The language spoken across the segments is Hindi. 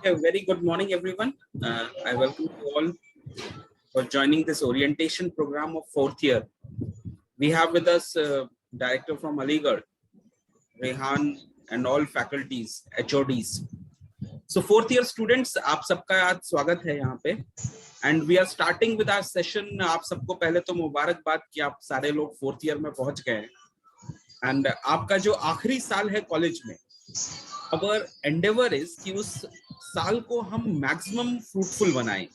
A very good morning, everyone. I welcome you all for joining this orientation program of fourth year. We have with us director from Aligarh, Rehan, and all faculties, HODs. So fourth year students, आप सबका आज स्वागत है यहाँ पे. And we are starting with our session. आप सबको पहले तो मुबारकबाद कि आप सारे लोग फोर्थ ईयर में पहुंच गए हैं. And आपका जो आखिरी साल है कॉलेज में, our endeavor is कि उस साल को हम मैक्सिमम फ्रूटफुल बनाएं.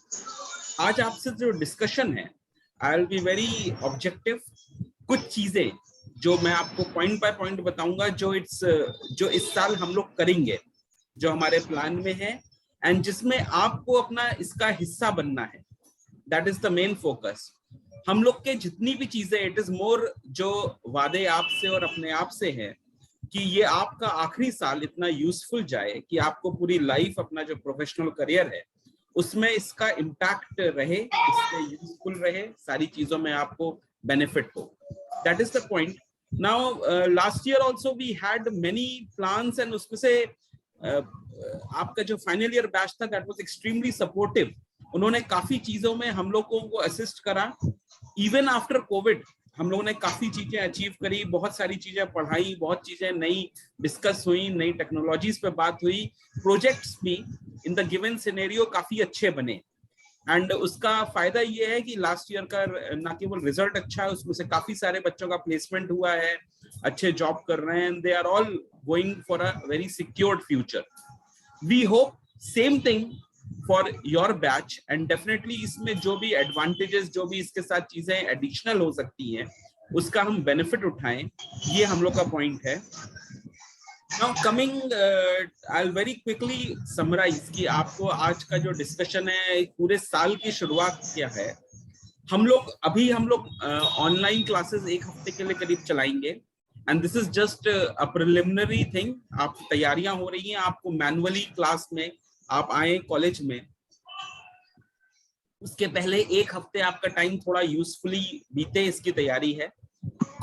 आज आपसे जो डिस्कशन है, I will be very objective. कुछ चीजें जो मैं आपको पॉइंट बाय पॉइंट बताऊंगा जो इस साल हम लोग करेंगे, जो हमारे प्लान में है, एंड जिसमें आपको अपना इसका हिस्सा बनना है. That is the main focus. हम लोग के जितनी भी चीजें, इट इज मोर जो वादे आपसे और अपने आप से है कि ये आपका आखिरी साल इतना यूजफुल जाए कि आपको पूरी लाइफ, अपना जो प्रोफेशनल करियर है उसमें इसका इम्पैक्ट रहे, इससे यूजफुल रहे, सारी चीजों में आपको बेनिफिट हो. That is the point. Now last year also we had many plans and उसमें से आपका जो फाइनल ईयर बैच था दैट वाज एक्सट्रीमली सपोर्टिव. उन्होंने काफी चीजों में हम लोगों को असिस्ट करा. इवन आफ्टर कोविड हम लोगों ने काफी चीजें अचीव करी, बहुत सारी चीजें पढ़ाई, बहुत चीजें नई डिस्कस हुई, नई टेक्नोलॉजीज पे बात हुई. प्रोजेक्ट्स भी इन द गिवन सिनेरियो काफी अच्छे बने. एंड उसका फायदा ये है कि लास्ट ईयर का ना केवल रिजल्ट अच्छा है, उसमें से काफी सारे बच्चों का प्लेसमेंट हुआ है, अच्छे जॉब कर रहे हैं, they are all going for a very secured future. We hope same thing for your batch and definitely इसमें जो भी एडवांटेजेस, जो भी इसके साथ चीजें एडिशनल हो सकती हैं, उसका हम बेनिफिट उठाएं. ये हम लोग का पॉइंट है. Now coming, I will very quickly summarise कि आपको आज का जो डिस्कशन है, पूरे साल की शुरुआत क्या है. हम लोग ऑनलाइन क्लासेस एक हफ्ते के लिए करीब चलाएंगे and this is just a preliminary thing. आप तैयारियां हो रही हैं, आपको मैनुअली क्लास में आप आए कॉलेज में, उसके पहले एक हफ्ते आपका टाइम थोड़ा यूजफुली बीते, इसकी तैयारी है.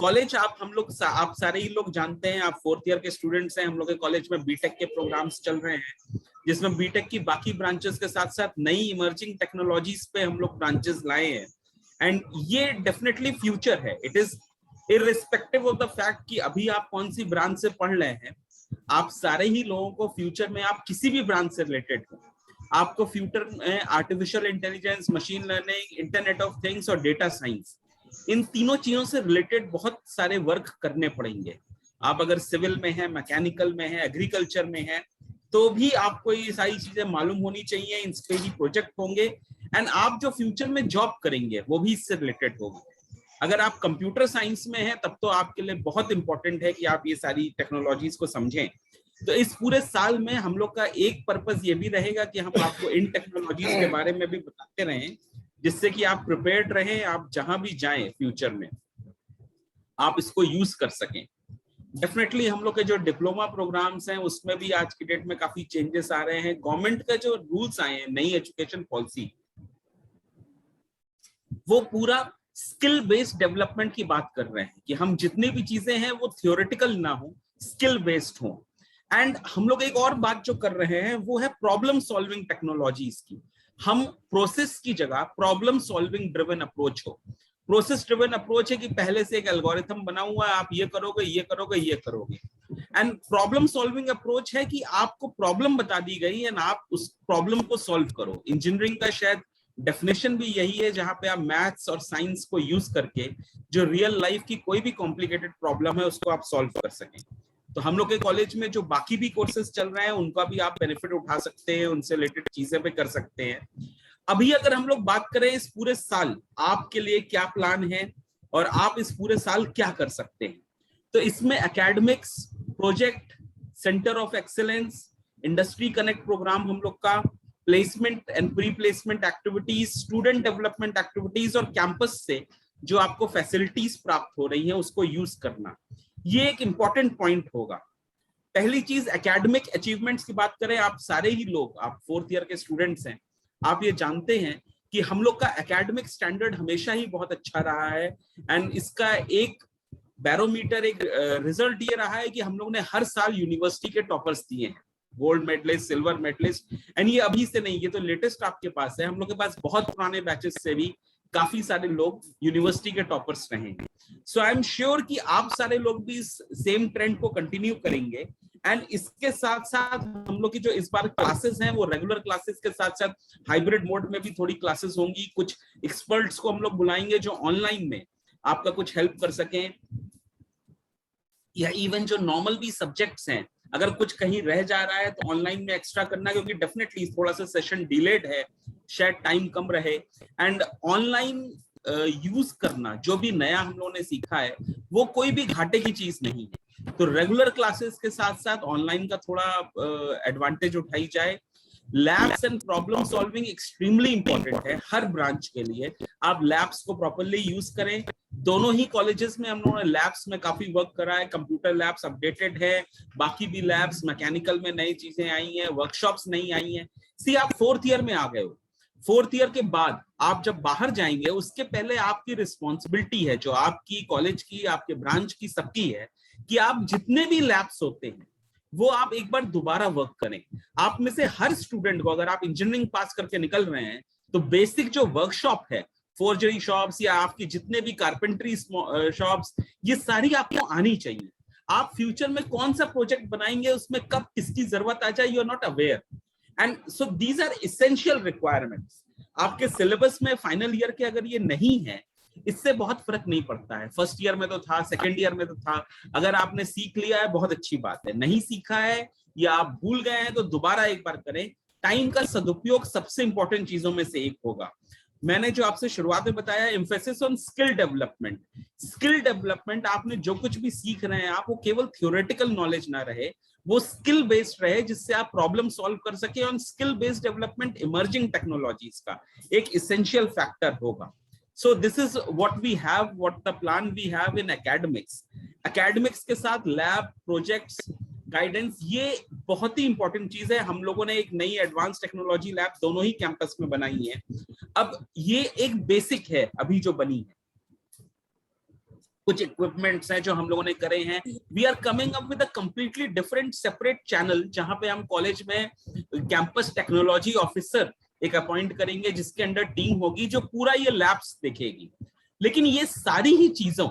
कॉलेज आप सारे ही लोग जानते हैं, आप फोर्थ ईयर के स्टूडेंट्स हैं. हम लोग के कॉलेज में बीटेक के प्रोग्राम्स चल रहे हैं, जिसमें बीटेक की बाकी ब्रांचेस के साथ साथ नई इमर्जिंग टेक्नोलॉजीज पे हम लोग ब्रांचेस लाए हैं. एंड ये डेफिनेटली फ्यूचर है. It is irrespective of the fact कि अभी आप कौन सी ब्रांच से पढ़ रहे हैं, आप सारे ही लोगों को फ्यूचर में, आप किसी भी ब्रांच से रिलेटेड हो, आपको फ्यूचर में artificial intelligence, machine learning, internet of things और डेटा साइंस, इन तीनों चीजों से रिलेटेड बहुत सारे वर्क करने पड़ेंगे. आप अगर सिविल में है, मैकेनिकल में है, एग्रीकल्चर में है, तो भी आपको ये सारी चीजें मालूम होनी चाहिए. इन पे भी प्रोजेक्ट होंगे एंड आप जो फ्यूचर में जॉब करेंगे वो भी इससे रिलेटेड होगी. अगर आप कंप्यूटर साइंस में हैं तब तो आपके लिए बहुत इंपॉर्टेंट है कि आप ये सारी टेक्नोलॉजीज को समझें. तो इस पूरे साल में हम लोग का एक पर्पस ये भी रहेगा कि हम आपको इन टेक्नोलॉजीज के बारे में भी बताते रहें, जिससे कि आप प्रिपेयर्ड रहें. आप जहां भी जाएं फ्यूचर में आप इसको यूज कर सकें. डेफिनेटली हम लोग के जो डिप्लोमा प्रोग्राम्स हैं उसमें भी आज की डेट में काफी चेंजेस आ रहे हैं. गवर्नमेंट का जो रूल्स आए हैं, नई एजुकेशन पॉलिसी, वो पूरा स्किल बेस्ड डेवलपमेंट की बात कर रहे हैं कि हम जितनी भी चीजें हैं वो थियोरेटिकल ना हो, स्किल बेस्ड हो. एंड हम लोग एक और बात जो कर रहे हैं वो है प्रॉब्लम सॉल्विंग टेक्नोलॉजीज की. हम प्रोसेस की जगह प्रॉब्लम सॉल्विंग ड्रिवन अप्रोच हो. प्रोसेस ड्रिवन अप्रोच है कि पहले से एक एल्गोरिथम बना हुआ है, आप ये करोगे, ये करोगे, ये करोगे. एंड प्रॉब्लम सॉल्विंग अप्रोच है कि आपको प्रॉब्लम बता दी गई एंड आप उस प्रॉब्लम को सॉल्व करो. इंजीनियरिंग का शायद डेफिनेशन भी यही है, जहां पे आप मैथ्स और साइंस को यूज करके जो रियल लाइफ की कोई भी कॉम्प्लिकेटेड प्रॉब्लम है उसको आप सॉल्व कर सकें. तो हम लोग के कॉलेज में जो बाकी भी कोर्सेज चल रहे हैं उनका भी आप बेनिफिट उठा सकते हैं, उनसे रिलेटेड चीजें भी कर सकते हैं. अभी अगर हम लोग बात करें इस पूरे साल आपके लिए क्या प्लान है और आप इस पूरे साल क्या कर सकते हैं, तो इसमें academics, project, centre of excellence, industry connect programme हम लोग का, placement and pre placement activities, student development activities और कैंपस से जो आपको फैसिलिटीज प्राप्त हो रही हैं उसको यूज करना, ये एक इंपॉर्टेंट पॉइंट होगा. पहली चीज, एकेडमिक अचीवमेंट्स की बात करें, आप सारे ही लोग, आप फोर्थ ईयर के स्टूडेंट्स हैं, आप ये जानते हैं कि हम लोग का एकेडमिक स्टैंडर्ड हमेशा ही बहुत अच्छा रहा है. एंड इसका एक बैरोमीटर, एक रिजल्ट ये रहा है कि हम लोग ने हर साल यूनिवर्सिटी के टॉपर्स दिए हैं. Gold medallist, silver medallist, and ये अभी से नहीं, ये तो लेटेस्ट आपके पास है। हम लोग के पास बहुत पुराने बैचेस से भी काफी सारे लोग यूनिवर्सिटी के टॉपर्स रहे हैं। सो आई एम श्योर कि आप सारे लोग भी इस सेम ट्रेंड को कंटिन्यू करेंगे। एंड इसके साथ साथ हम लोग की जो इस बार क्लासेस हैं वो रेगुलर क्लासेस के साथ साथ हाइब्रिड मोड में भी थोड़ी क्लासेस होंगी। कुछ एक्सपर्ट्स को हम लोग बुलाएंगे जो ऑनलाइन में आपका कुछ हेल्प कर सकें, या इवन जो नॉर्मल भी सब्जेक्ट्स हैं, अगर कुछ कहीं रह जा रहा है तो ऑनलाइन में एक्स्ट्रा करना, क्योंकि डेफिनेटली थोड़ा सा सेशन डिलेड है, शायद टाइम कम रहे। एंड ऑनलाइन यूज करना, जो भी नया हम लोगों ने सीखा है वो कोई भी घाटे की चीज नहीं है। तो रेगुलर क्लासेस के साथ साथ ऑनलाइन का थोड़ा एडवांटेज उठाई जाए। Labs and problem solving extremely important है हर ब्रांच के लिए। आप लैब्स को प्रॉपर्ली यूज करें। दोनों ही कॉलेजेस में हम लोगों ने लैब्स में काफी वर्क करा है। कंप्यूटर लैब्स अपडेटेड है, बाकी भी लैब्स, मैकेनिकल में नई चीजें आई हैं, वर्कशॉप्स नई आई हैं। सी आप 4th ईयर में आ गए हो, 4th ईयर के बाद आप जब बाहर जाएंगे उसके पहले आपकी रिस्पॉन्सिबिलिटी है, जो आपकी कॉलेज की, आपके ब्रांच की, सबकी है, कि आप जितने भी लैब्स होते हैं वो आप एक बार दोबारा वर्क करें। आप में से हर स्टूडेंट को, अगर आप इंजीनियरिंग पास करके निकल रहे हैं तो बेसिक जो वर्कशॉप है, फोर्जरी शॉप्स या आपकी जितने भी कारपेंट्री शॉप्स, ये सारी आपको आनी चाहिए। आप फ्यूचर में कौन सा प्रोजेक्ट बनाएंगे, उसमें कब किसकी जरूरत आ जाए, you are not aware. And so these are essential requirements. आपके सिलेबस में फाइनल ईयर के अगर ये नहीं है, इससे बहुत फर्क नहीं पड़ता है। फर्स्ट ईयर में तो था, सेकेंड ईयर में तो था। अगर आपने सीख लिया है बहुत अच्छी बात है, नहीं सीखा है या आप भूल गए हैं तो दोबारा एक बार करें। टाइम का सदुपयोग सबसे इंपॉर्टेंट चीजों में से एक होगा। मैंने जो आपसे शुरुआत में बताया, emphasis on skill development. Skill development, आपने जो कुछ भी सीख रहे हैं आप, वो केवल थ्योरेटिकल नॉलेज ना रहे, वो स्किल बेस्ड रहे, जिससे आप प्रॉब्लम सॉल्व कर सके। On skill based development emerging technologies का एक इसेंशियल फैक्टर होगा। So this is what we have, what the plan we have in academics. Academics के साथ lab, projects, guidance, ये बहुत ही इंपॉर्टेंट चीज है। हम लोगों ने एक नई एडवांस टेक्नोलॉजी लैब दोनों ही कैंपस में बनाई है। अब ये एक बेसिक है अभी जो बनी है, कुछ इक्विपमेंट्स हैं जो हम लोगों ने करे हैं। We are coming up with a completely different separate channel, जहां पे हम कॉलेज में कैंपस टेक्नोलॉजी ऑफिसर एक अपॉइंट करेंगे, जिसके अंडर टीम होगी जो पूरा ये लैब्स देखेगी। लेकिन ये सारी ही चीजों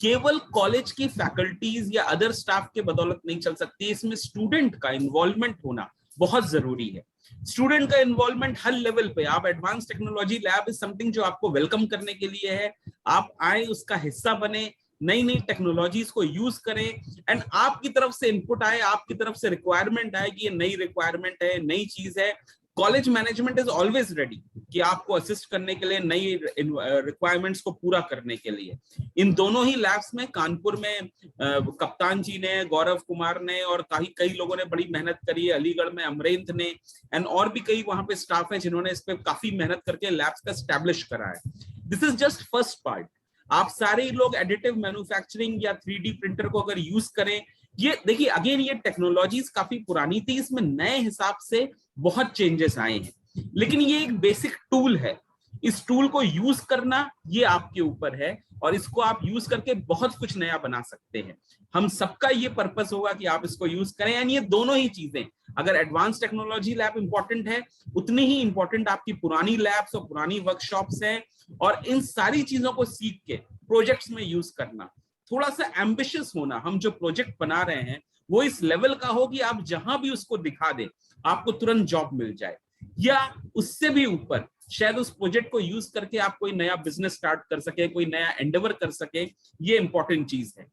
केवल कॉलेज की फैकल्टीज या अदर स्टाफ के बदौलत नहीं चल सकती। इसमें स्टूडेंट का इन्वॉल्वमेंट होना बहुत जरूरी है। स्टूडेंट का इन्वॉल्वमेंट हर लेवल पे। आप advance technology lab is something जो आपको वेलकम करने के लिए है। आप आए, उसका हिस्सा बने, नई नई टेक्नोलॉजीज को यूज करें, एंड आपकी तरफ से इनपुट आए, आपकी तरफ से रिक्वायरमेंट आए कि ये नई रिक्वायरमेंट है, नई चीज है। College management is always ready कि आपको असिस्ट करने के लिए, नई रिक्वायरमेंट्स को पूरा करने के लिए। इन दोनों ही लैब्स में, कानपुर में कप्तान जी ने, गौरव कुमार ने और कई लोगों ने बड़ी मेहनत करी है। अलीगढ़ में अमरेंद्र ने, एंड और भी कई वहां पे स्टाफ है जिन्होंने इस पे काफी मेहनत करके लैब्स का एस्टैब्लिश करा है। This is just first part. आप सारे लोग एडिटिव मैन्युफैक्चरिंग या 3D प्रिंटर को अगर यूज करें, ये देखिए अगेन ये टेक्नोलॉजीज काफी पुरानी थी, इसमें नए हिसाब से बहुत चेंजेस आए हैं, लेकिन ये एक बेसिक टूल है। इस टूल को यूज करना ये आपके ऊपर है, और इसको आप यूज करके बहुत कुछ नया बना सकते हैं। हम सबका ये पर्पस होगा कि आप इसको यूज करें। एंड ये दोनों ही चीजें, अगर एडवांस टेक्नोलॉजी लैब इंपॉर्टेंट है, उतनी ही इंपॉर्टेंट आपकी पुरानी लैब्स और पुरानी वर्कशॉप्स हैं। और इन सारी चीजों को सीख के प्रोजेक्ट्स में यूज करना, थोड़ा सा एम्बिशियस होना। हम जो प्रोजेक्ट बना रहे हैं वो इस लेवल का हो कि आप जहां भी उसको दिखा दें आपको तुरंत जॉब मिल जाए, या उससे भी ऊपर शायद उस प्रोजेक्ट को यूज करके आप कोई नया बिजनेस स्टार्ट कर सके, कोई नया एंडेवर कर सके। ये इंपॉर्टेंट चीज है।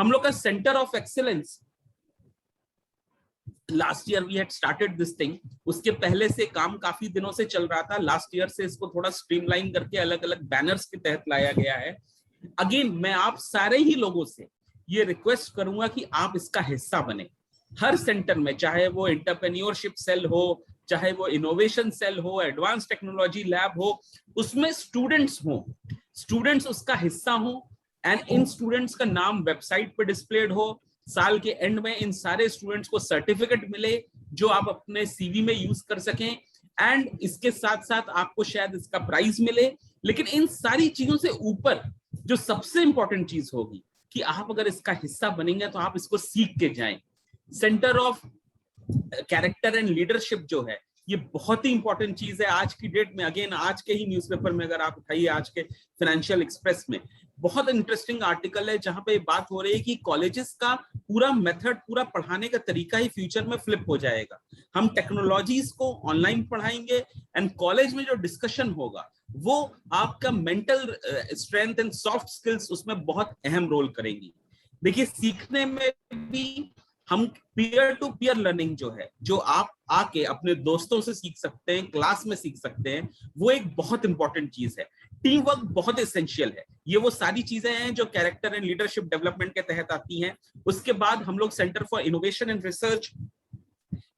हम लोग का centre of excellence, last year we had started this thing. उसके पहले से काम काफी दिनों से चल रहा था। लास्ट ईयर से इसको थोड़ा स्ट्रीमलाइन करके अलग अलग बैनर्स के तहत लाया गया है। अगेन मैं आप सारे ही लोगों से ये रिक्वेस्ट करूंगा कि आप इसका हिस्सा बने। हर सेंटर में, चाहे वो एंटरप्रेन्योरशिप सेल हो, चाहे वो इनोवेशन सेल हो, एडवांस टेक्नोलॉजी लैब हो, उसमें स्टूडेंट्स हो, स्टूडेंट्स उसका हिस्सा हो, एंड इन स्टूडेंट्स का नाम वेबसाइट पे डिस्प्लेड हो। साल के एंड में इन सारे स्टूडेंट्स को सर्टिफिकेट मिले जो आप अपने सीवी में यूज कर सकें, एंड इसके साथ साथ आपको शायद इसका प्राइज मिले। लेकिन इन सारी चीजों से ऊपर जो सबसे इंपॉर्टेंट चीज होगी कि आप अगर इसका हिस्सा बनेंगे तो आप इसको सीख के जाएं। Centre of character and leadership जो है ये बहुत ही इंपॉर्टेंट चीज है आज की डेट में। अगेन आज के ही न्यूज़पेपर में अगर आप उठाइए, आज के फाइनेंशियल एक्सप्रेस में बहुत इंटरेस्टिंग आर्टिकल है जहां पे बात हो रही है कि कॉलेजेस का पूरा मेथड, पूरा पढ़ाने का तरीका ही फ्यूचर में फ्लिप हो जाएगा। हम टेक्नोलॉजीज को ऑनलाइन पढ़ाएंगे एंड कॉलेज में जो डिस्कशन होगा वो आपका mental strength and soft skills उसमें बहुत अहम रोल करेंगी। देखिए, सीखने में भी हम पीयर टू पीयर लर्निंग जो है, जो आप आके अपने दोस्तों से सीख सकते हैं, क्लास में सीख सकते हैं, वो एक बहुत इंपॉर्टेंट चीज है। टीम वर्क बहुत एसेंशियल है। ये वो सारी चीजें हैं जो कैरेक्टर एंड लीडरशिप डेवलपमेंट के तहत आती हैं। उसके बाद हम लोग centre for innovation and research,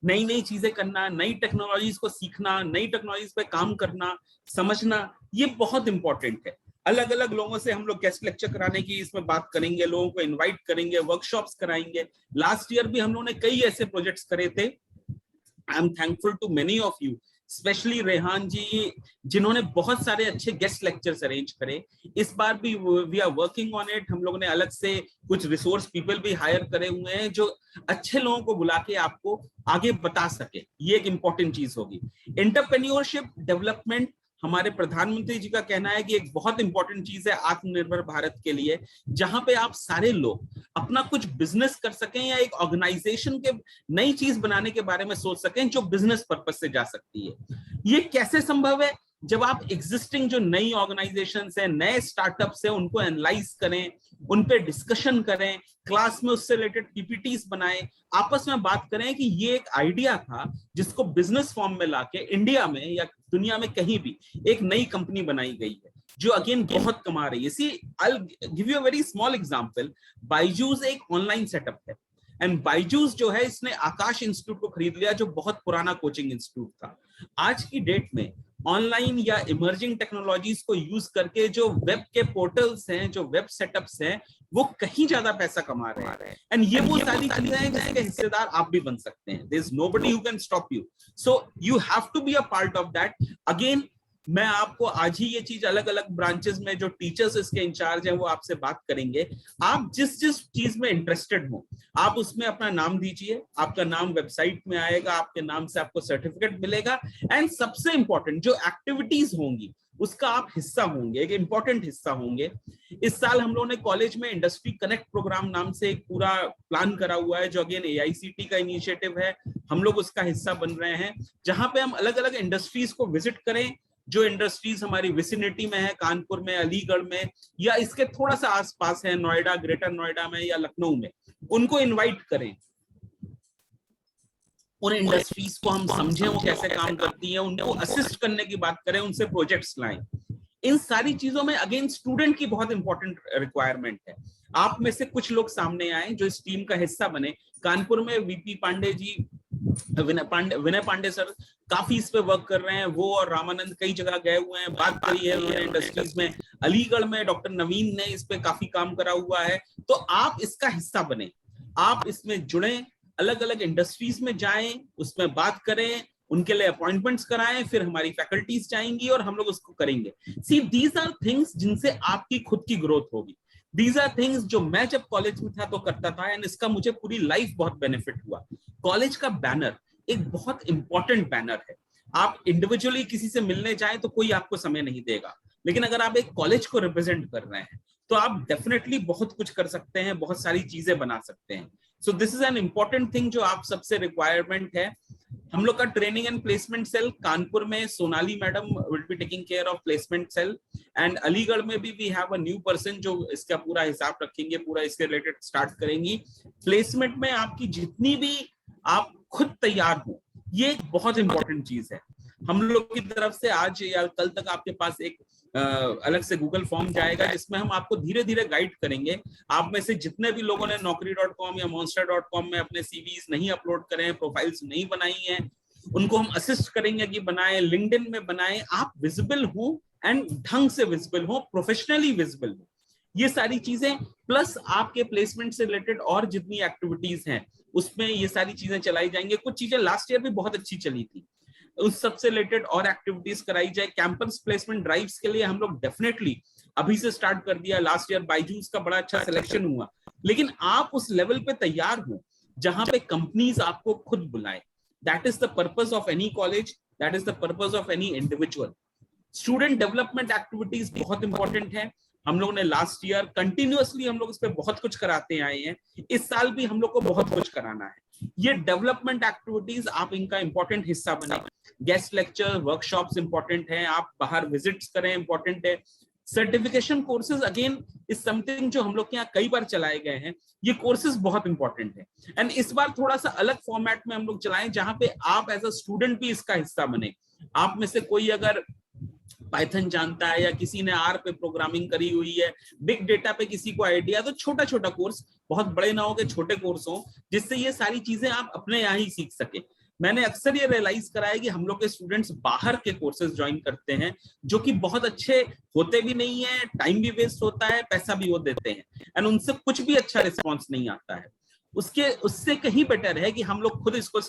नई नई चीजें करना, नई टेक्नोलॉजीज को सीखना, नई टेक्नोलॉजीज पे काम करना, समझना, ये बहुत इंपॉर्टेंट है। अलग अलग लोगों से हम लोग गेस्ट लेक्चर कराने की इसमें बात करेंगे, लोगों को इनवाइट करेंगे, वर्कशॉप्स कराएंगे। लास्ट ईयर भी हम लोगों ने कई ऐसे प्रोजेक्ट्स करे थे। I am thankful to many of you, specially Rehan ji, जिन्होंने बहुत सारे अच्छे गेस्ट लेक्चर्स अरेंज करे। इस बार भी we are working on it. हम लोगों ने अलग से कुछ रिसोर्स पीपल भी हायर करे हुए हैं जो अच्छे लोगों को बुला के आपको आगे बता सके। ये एक इंपॉर्टेंट चीज होगी। एंटरप्रेन्योरशिप डेवलपमेंट, हमारे प्रधानमंत्री जी का कहना है कि एक बहुत इंपॉर्टेंट चीज है आत्मनिर्भर भारत के लिए, जहां पे आप सारे लोग अपना कुछ बिजनेस कर सकें या एक ऑर्गेनाइजेशन के नई चीज बनाने के बारे में सोच सकें जो बिजनेस पर्पस से जा सकती है। ये कैसे संभव है? जब आप एग्जिस्टिंग जो नई ऑर्गेनाइजेशंस हैं, नए स्टार्टअप्स हैं, उनको एनालाइज करें, उन पे डिस्कशन करें, क्लास में उससे रिलेटेड पीपीटीज बनाएं, आपस में बात करें कि ये एक आइडिया था जिसको बिजनेस फॉर्म में लाके इंडिया में या दुनिया में कहीं भी एक नई कंपनी बनाई गई है जो अगेन बहुत कमा रही है। See, I give you a very small example. Byju's एक ऑनलाइन सेटअप है एंड बायजूस जो है इसने आकाश इंस्टीट्यूट को खरीद लिया जो बहुत पुराना कोचिंग इंस्टीट्यूट था। आज की डेट में ऑनलाइन या इमर्जिंग टेक्नोलॉजीज को यूज करके जो वेब के पोर्टल्स हैं, जो वेब सेटअप्स हैं, वो कहीं ज्यादा पैसा कमा रहे हैं। एंड ये वो सारी चीजें हैं जिसके हिस्सेदार आप भी बन सकते हैं। There is nobody who can stop you, so you have to be a part of that. Again, मैं आपको आज ही ये चीज अलग अलग ब्रांचेस में जो टीचर्स इसके इंचार्ज हैं वो आपसे बात करेंगे। आप जिस जिस चीज में इंटरेस्टेड हो आप उसमें अपना नाम दीजिए, आपका नाम वेबसाइट में आएगा, आपके नाम से आपको सर्टिफिकेट मिलेगा एंड सबसे इंपॉर्टेंट जो एक्टिविटीज होंगी उसका आप हिस्सा होंगे, एक इंपॉर्टेंट हिस्सा होंगे। इस साल हम लोगों ने कॉलेज में इंडस्ट्री कनेक्ट प्रोग्राम नाम से एक पूरा प्लान करा हुआ है जो अगेन AICT का इनिशिएटिव है। हम लोग उसका हिस्सा बन रहे हैं जहां पे हम अलग अलग इंडस्ट्रीज को विजिट करें, जो इंडस्ट्रीज हमारी विसिनिटी में है, कानपुर में, अलीगढ़ में या इसके थोड़ा सा आसपास है, नोएडा, ग्रेटर नोएडा में या लखनऊ में, उनको इनवाइट करें। उन इंडस्ट्रीज को हम समझें वो कैसे काम करती हैं, उनको असिस्ट करने की बात करें, उनसे प्रोजेक्ट्स लाएं। इन सारी चीजों में अगेन स्टूडेंट की बहुत इंपॉर्टेंट रिक्वायरमेंट है। आप में से कुछ लोग सामने आए जो इस टीम का हिस्सा बने। कानपुर में VP पांडे जी, विनय पांडे सर काफी इस पे वर्क कर रहे हैं। वो और रामानंद कई जगह गए हुए हैं, बात करी है उन्होंने इंडस्ट्रीज में। अलीगढ़ में डॉक्टर नवीन ने इस पे काफी काम करा हुआ है। तो आप इसका हिस्सा बने, आप इसमें जुड़ें, अलग अलग इंडस्ट्रीज में जाएं, उसमें बात करें, उनके लिए अपॉइंटमेंट्स कराएं, फिर हमारी फैकल्टीज जाएंगी और हम लोग उसको करेंगे। सी, दीज आर थिंग्स जिनसे आपकी खुद की ग्रोथ होगी। दीज आर थिंग्स जो मैं जब कॉलेज में था तो करता था एंड इसका मुझे पूरी लाइफ बहुत बेनिफिट हुआ। कॉलेज का बैनर एक बहुत इंपॉर्टेंट बैनर है। आप इंडिविजुअली किसी से मिलने जाएं तो कोई आपको समय नहीं देगा, लेकिन अगर आप एक कॉलेज को रिप्रेजेंट कर रहे हैं तो आप डेफिनेटली बहुत कुछ कर सकते हैं, बहुत सारी चीजें बना सकते हैं। So this is an important thing जो आप सबसे रिक्वायरमेंट है। हम लोग का training and placement cell Kanpur में Sonali madam will be taking care of placement cell and Aligarh में भी we have a new person जो इसका पूरा हिसाब रखेंगे, पूरा इसके रिलेटेड स्टार्ट करेंगी। प्लेसमेंट में आपकी जितनी भी आप खुद तैयार हो, ये एक बहुत इंपॉर्टेंट चीज है। हम लोग की तरफ से आज या कल तक आपके पास एक अलग से गूगल फॉर्म जाएगा जिसमें हम आपको धीरे धीरे गाइड करेंगे। आप में से जितने भी लोगों ने naukri.com या monster.com में अपने CVs नहीं अपलोड करे हैं, प्रोफाइल्स नहीं बनाई हैं, उनको हम असिस्ट करेंगे कि बनाएं, लिंक्डइन में बनाएं, आप विजिबल हो एंड ढंग से विजिबल हो, प्रोफेशनली विजिबल हो। ये सारी चीजें प्लस आपके प्लेसमेंट से रिलेटेड और जितनी एक्टिविटीज हैं उसमें ये सारी चीजें चलाई जाएंगी। कुछ चीजें लास्ट ईयर भी बहुत अच्छी चली थी, उस सबसे रिलेटेड और एक्टिविटीज कराई जाए। कैंपस प्लेसमेंट ड्राइव्स के लिए हम लोग डेफिनेटली अभी से स्टार्ट कर दिया। लास्ट ईयर बायजूस का बड़ा अच्छा सिलेक्शन हुआ, लेकिन आप उस लेवल पे तैयार हो जहां पे कंपनीज आपको खुद बुलाए। That is the purpose of any college, that is the purpose of any individual. Student development activities बहुत इंपॉर्टेंट है। हम लोगों ने लास्ट ईयर कंटिन्यूअसली हम लोग इस पे बहुत कुछ कराते आए हैं, इस साल भी हम लोग को बहुत कुछ कराना है। ये डेवलपमेंट एक्टिविटीज आप इनका इंपॉर्टेंट हिस्सा बने। गेस्ट लेक्चर, वर्कशॉप्स इंपॉर्टेंट है, आप बाहर विजिट्स करें, इंपॉर्टेंट है। Certification courses again is something जो हम लोग के यहाँ कई बार चलाए गए हैं, ये कोर्सेज बहुत इंपॉर्टेंट है। एंड इस बार थोड़ा सा अलग फॉर्मेट में हम लोग चलाएं, जहां पे आप एज अ स्टूडेंट भी इसका हिस्सा बने। आप में से कोई अगर पाइथन जानता है या किसी ने आर पे प्रोग्रामिंग करी हुई है, बिग डेटा पे किसी को आइडिया, तो छोटा छोटा कोर्स, बहुत बड़े ना हो के छोटे कोर्स हो, जिससे ये सारी चीजें आप अपने यहाँ ही सीख सके। मैंने अक्सर ये रियलाइज करा है कि हम लोग के स्टूडेंट्स बाहर के कोर्सेज ज्वाइन करते हैं जो कि बहुत अच्छे होते भी नहीं है, टाइम भी वेस्ट होता है, पैसा भी वो देते हैं, एंड उनसे कुछ भी अच्छा रिस्पॉन्स नहीं आता है। उससे कहीं बेटर है कि हम लोग खुद इसको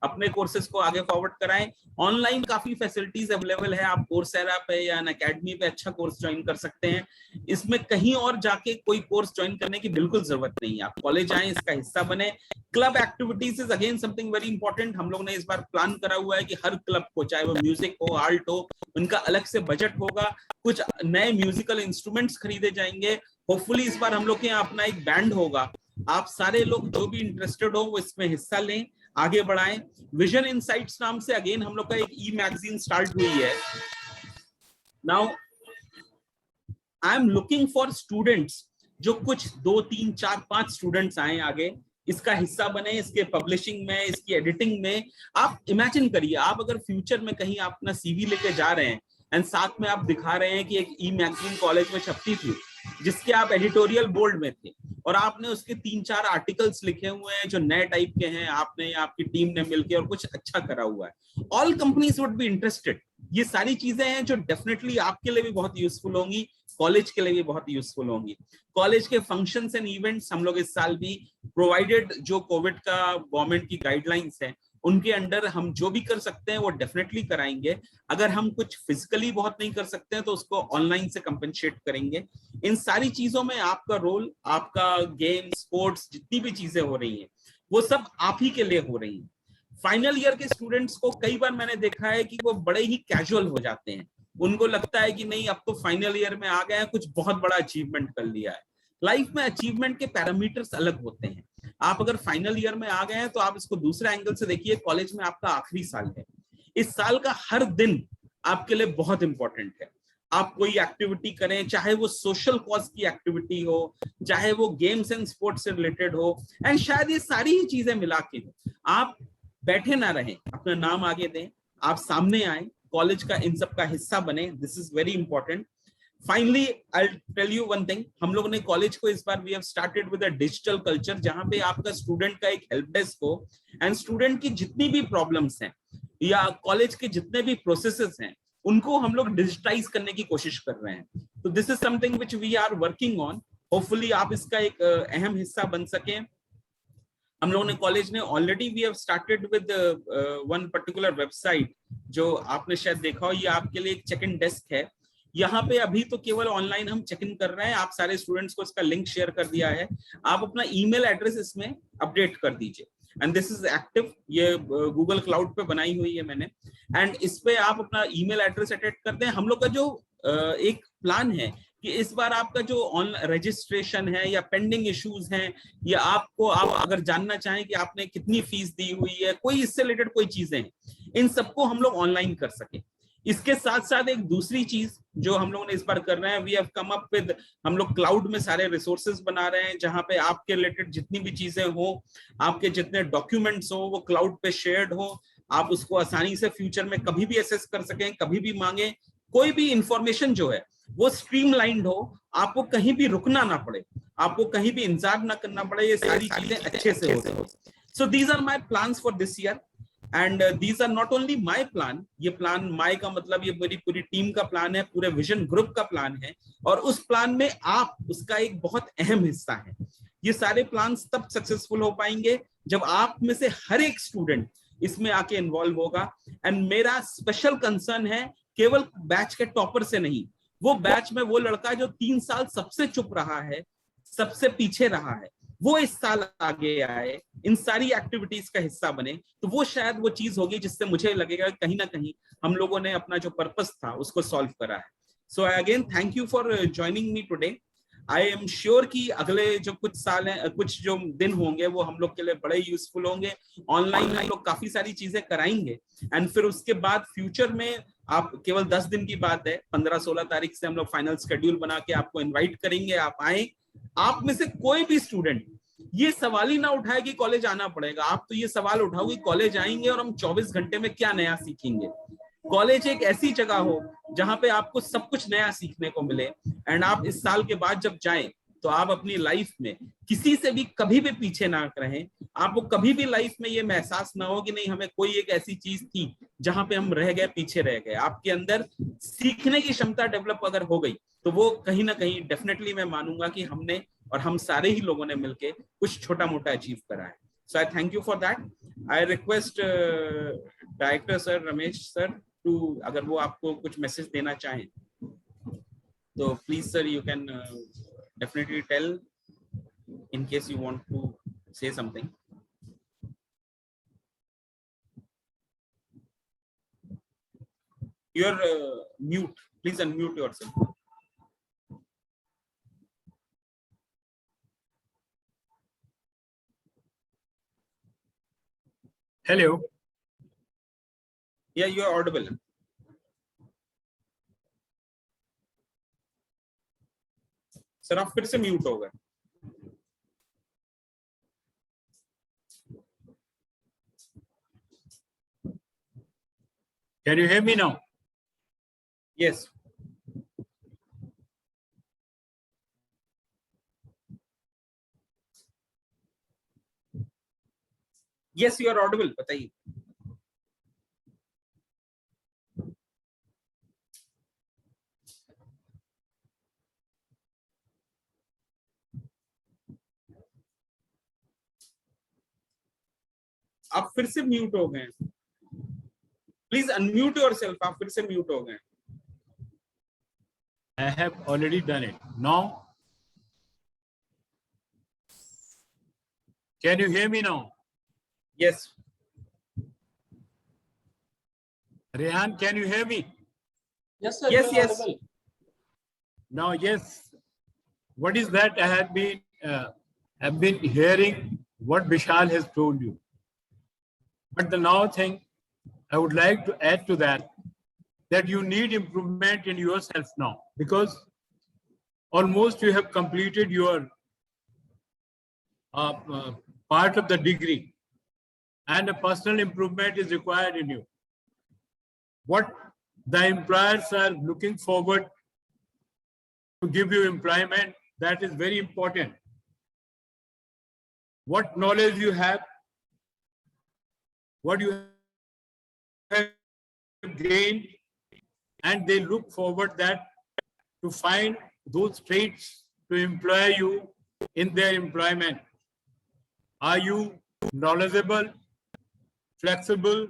अपने कोर्सेज को आगे फॉरवर्ड कराएं। ऑनलाइन काफी फैसिलिटीज अवेलेबल है, आप कोर्सेरा पे या अनअकैडमी पे अच्छा कोर्स ज्वाइन कर सकते हैं। इसमें कहीं और जाके कोई कोर्स ज्वाइन करने की बिल्कुल जरूरत नहीं है, आप कॉलेज आए, इसका हिस्सा बने। Club activities is again something very important. हम लोग ने इस बार प्लान करा हुआ है कि हर क्लब को, चाहे वो म्यूजिक हो, आर्ट हो, उनका अलग से बजट होगा, कुछ नए म्यूजिकल इंस्ट्रूमेंट्स खरीदे जाएंगे। होपफुली इस बार हम लोग के यहाँ अपना एक बैंड होगा। आप सारे लोग जो भी इंटरेस्टेड हो वो इसमें हिस्सा लें, आगे बढ़ाएं। विजन इनसाइट्स नाम से अगेन हम लोग का एक ई मैगजीन स्टार्ट हुई है। Now I am looking for students, जो कुछ 2, 3, 4, 5 स्टूडेंट्स आए आगे, इसका हिस्सा बने, इसके पब्लिशिंग में, इसकी एडिटिंग में। आप इमेजिन करिए, आप अगर फ्यूचर में कहीं आप अपना सीवी लेके जा रहे हैं एंड साथ में आप दिखा रहे हैं कि एक ई मैगजीन कॉलेज में छपती थी जिसके आप एडिटोरियल बोर्ड में थे, और आपने उसके 3-4 आर्टिकल्स लिखे हुए हैं जो नए टाइप के हैं, आपने आपकी टीम ने मिलकर और कुछ अच्छा करा हुआ है। All companies would be interested. ये सारी चीजें हैं जो डेफिनेटली आपके लिए भी बहुत यूजफुल होंगी, कॉलेज के लिए भी बहुत यूजफुल होंगी। कॉलेज के फंक्शंस एंड इवेंट्स हम लोग इस साल भी, प्रोवाइडेड जो कोविड का गवर्नमेंट की गाइडलाइंस है उनके अंडर हम जो भी कर सकते हैं वो डेफिनेटली कराएंगे। अगर हम कुछ फिजिकली बहुत नहीं कर सकते हैं तो उसको ऑनलाइन से कंपनसेट करेंगे। इन सारी चीजों में आपका रोल, आपका गेम, स्पोर्ट्स, जितनी भी चीजें हो रही हैं वो सब आप ही के लिए हो रही हैं। फाइनल ईयर के स्टूडेंट्स को कई बार मैंने देखा है कि वो बड़े ही कैजुअल हो जाते हैं। उनको लगता है कि नहीं, अब तो फाइनल ईयर में आ गए हैं, कुछ बहुत बड़ा अचीवमेंट कर लिया है। लाइफ में अचीवमेंट के पैरामीटर्स अलग होते हैं। आप अगर फाइनल ईयर में आ गए हैं तो आप इसको दूसरे एंगल से देखिए, कॉलेज में आपका आखिरी साल है। इस साल का हर दिन आपके लिए बहुत इंपॉर्टेंट है। आप कोई एक्टिविटी करें, चाहे वो सोशल कॉज की एक्टिविटी हो, चाहे वो गेम्स एंड स्पोर्ट्स से रिलेटेड हो, एंड शायद ये सारी ही चीजें मिला के आप बैठे ना रहें, अपना नाम आगे दें, आप सामने आए, कॉलेज का इन सब का हिस्सा बने। This is very important. Finally I tell you one thing, हम लोगों ने कॉलेज को इस बार we have started with a digital culture, जहां पे आपका स्टूडेंट का एक हेल्प डेस्क हो, एंड स्टूडेंट की जितनी भी प्रॉब्लम्स हैं या कॉलेज के जितने भी प्रोसेसेस हैं उनको हम लोग डिजिटाइज करने की कोशिश कर रहे हैं। तो this is something which we are working on. Hopefully आप इसका एक अहम हिस्सा बन सकें। हम लोगों ने कॉलेज ने already we have started with one particular website, जो आपने शायद देखा हो। ये आपके लिए एक चेक इन डेस्क है। यहाँ पे अभी तो केवल ऑनलाइन हम चेक इन कर रहे हैं, आप सारे स्टूडेंट्स को इसका लिंक शेयर कर दिया है। आप अपना ईमेल एड्रेस इसमें अपडेट कर दीजिए, एंड दिस इज एक्टिव। ये गूगल क्लाउड पे बनाई हुई है मैंने, एंड इस पे आप अपना ईमेल एड्रेस अटैच कर दें। हम लोग का जो एक प्लान है कि इस बार आपका जो ऑनलाइन रजिस्ट्रेशन है या पेंडिंग इश्यूज हैं, या आपको आप अगर जानना चाहें कि आपने कितनी फीस दी हुई है, कोई इससे रिलेटेड कोई चीजें हैं, इन सबको हम लोग ऑनलाइन कर सके। इसके साथ साथ एक दूसरी चीज जो हम लोग ने इस बार कर रहे हैं, we have come up with, हम लोग क्लाउड में सारे रिसोर्सेज बना रहे हैं जहां पे आपके रिलेटेड जितनी भी चीजें हो, आपके जितने डॉक्यूमेंट्स हो, वो क्लाउड पे शेयर्ड हो। आप उसको आसानी से फ्यूचर में कभी भी एक्सेस कर सकें, कभी भी मांगे। कोई भी इंफॉर्मेशन जो है वो स्ट्रीमलाइंड हो, आपको कहीं भी रुकना ना पड़े, आपको कहीं भी इंतजार ना करना पड़े, ये सारी चीजें अच्छे से हो। So these are my plans for this year, and these are not only my plan. ये प्लान, माई का मतलब ये मेरी पूरी टीम का प्लान है, पूरे विजन ग्रुप का प्लान है, और उस प्लान में आप उसका एक बहुत अहम हिस्सा है। ये सारे प्लान्स तब सक्सेसफुल हो पाएंगे जब आप में से हर एक स्टूडेंट इसमें आके इन्वॉल्व होगा। एंड मेरा स्पेशल कंसर्न है केवल बैच के टॉपर से नहीं, वो बैच में वो लड़का जो 3 साल सबसे चुप रहा है, सबसे पीछे रहा है, वो इस साल आगे आए, इन सारी एक्टिविटीज का हिस्सा बने, तो वो शायद वो चीज होगी जिससे मुझे लगेगा कहीं ना कहीं हम लोगों ने अपना जो पर्पस था उसको सॉल्व करा है. So again thank you for joining me today. I am sure कि अगले जो कुछ साल हैं, कुछ जो दिन होंगे वो हम लोग के लिए बड़े यूजफुल होंगे. ऑनलाइन हम लोग काफी सारी चीजें कराएंगे एंड फिर उसके बाद फ्यूचर में आप केवल 10 दिन की बात है, 15-16 तारीख से हम लोग फाइनल शेड्यूल बना के आपको इनवाइट करेंगे, आप आए. आप में से कोई भी स्टूडेंट ये सवाल ही ना उठाए कि कॉलेज आना पड़ेगा. आप तो ये सवाल उठाओगे कॉलेज आएंगे और हम 24 घंटे में क्या नया सीखेंगे. कॉलेज एक ऐसी जगह हो जहां पे आपको सब कुछ नया सीखने को मिले एंड आप इस साल के बाद जब जाएं तो आप अपनी लाइफ में किसी से भी कभी भी पीछे ना रहें. आपको कभी भी लाइफ में ये महसूस ना हो कि नहीं हमें कोई एक ऐसी चीज थी जहां पे हम रह गए, पीछे रह गए. आपके अंदर सीखने की क्षमता डेवलप अगर हो गई तो वो कहीं ना कहीं डेफिनेटली मैं मानूंगा कि हमने और हम सारे ही लोगों ने मिलके कुछ छोटा मोटा अचीव करा है. So I thank you for that. I request director sir, Ramesh sir, to अगर वो आपको कुछ मैसेज देना चाहें तो please sir you can definitely tell in case you want to say something. You're mute. Please unmute yourself. Hello. Yeah, you are audible. Sir आप फिर से म्यूट हो गए. Can you hear me now? Yes. Yes, you are audible. बताइए. आप फिर से म्यूट हो गए. Please unmute yourself. आप फिर से म्यूट हो गए. I have already done it. Now, can you hear me now? Yes. Rehan, can you hear me? Yes, sir. Yes, yes. Audible. Now, yes. What is that? I have been hearing what Vishal has told you. But the now thing I would like to add to that you need improvement in yourself now, because almost you have completed your part of the degree, and a personal improvement is required in you. What the employers are looking forward to give you employment, that is very important. What knowledge you have, what you have gained, and they look forward that to find those traits to employ you in their employment. Are you knowledgeable, flexible?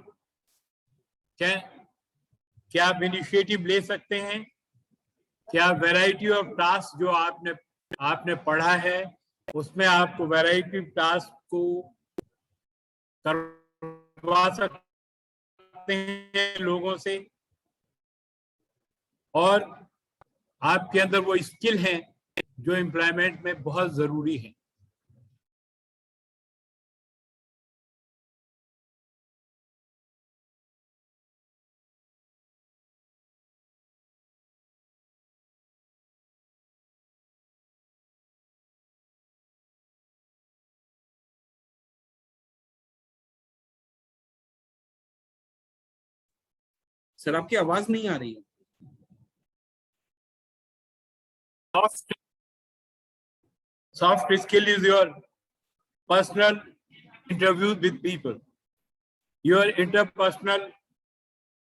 क्या आप इनिशिएटिव ले सकते हैं? क्या वैरायटी ऑफ टास्क जो आपने पढ़ा है उसमें आपको वैरायटी ऑफ टास्क को करवा सकते हैं लोगों से, और आपके अंदर वो स्किल हैं जो एम्प्लॉयमेंट में बहुत जरूरी है. सर आपकी आवाज नहीं आ रही है. Soft skill is your personal interview with people, your interpersonal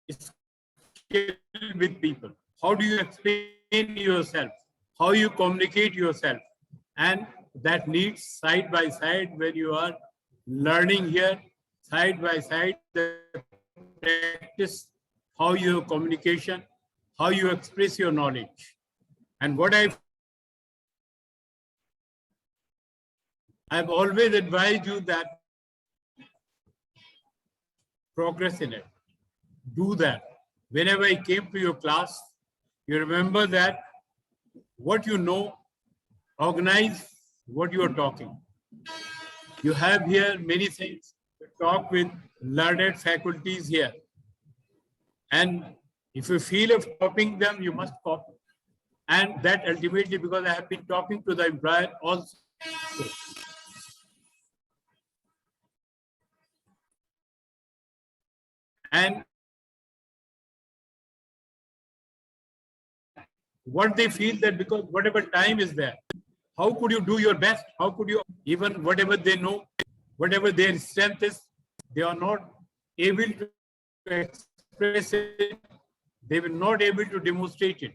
skill with people. How do you explain yourself? How you communicate yourself? And that needs side by side when you are learning here, side by side, the practice, how your communication, how you express your knowledge. And what I I've always advised you that progress in it. Do that. Whenever I came to your class, you remember that what you know, organize what you are talking. You have here many things to talk with learned faculties here. And if you feel of copying them, you must copy. And that ultimately, because I have been talking to the employer also. And what they feel that because whatever time is there, how could you do your best? How could you, even whatever they know, whatever their strength is, they are not able to express it, they will not able to demonstrate it.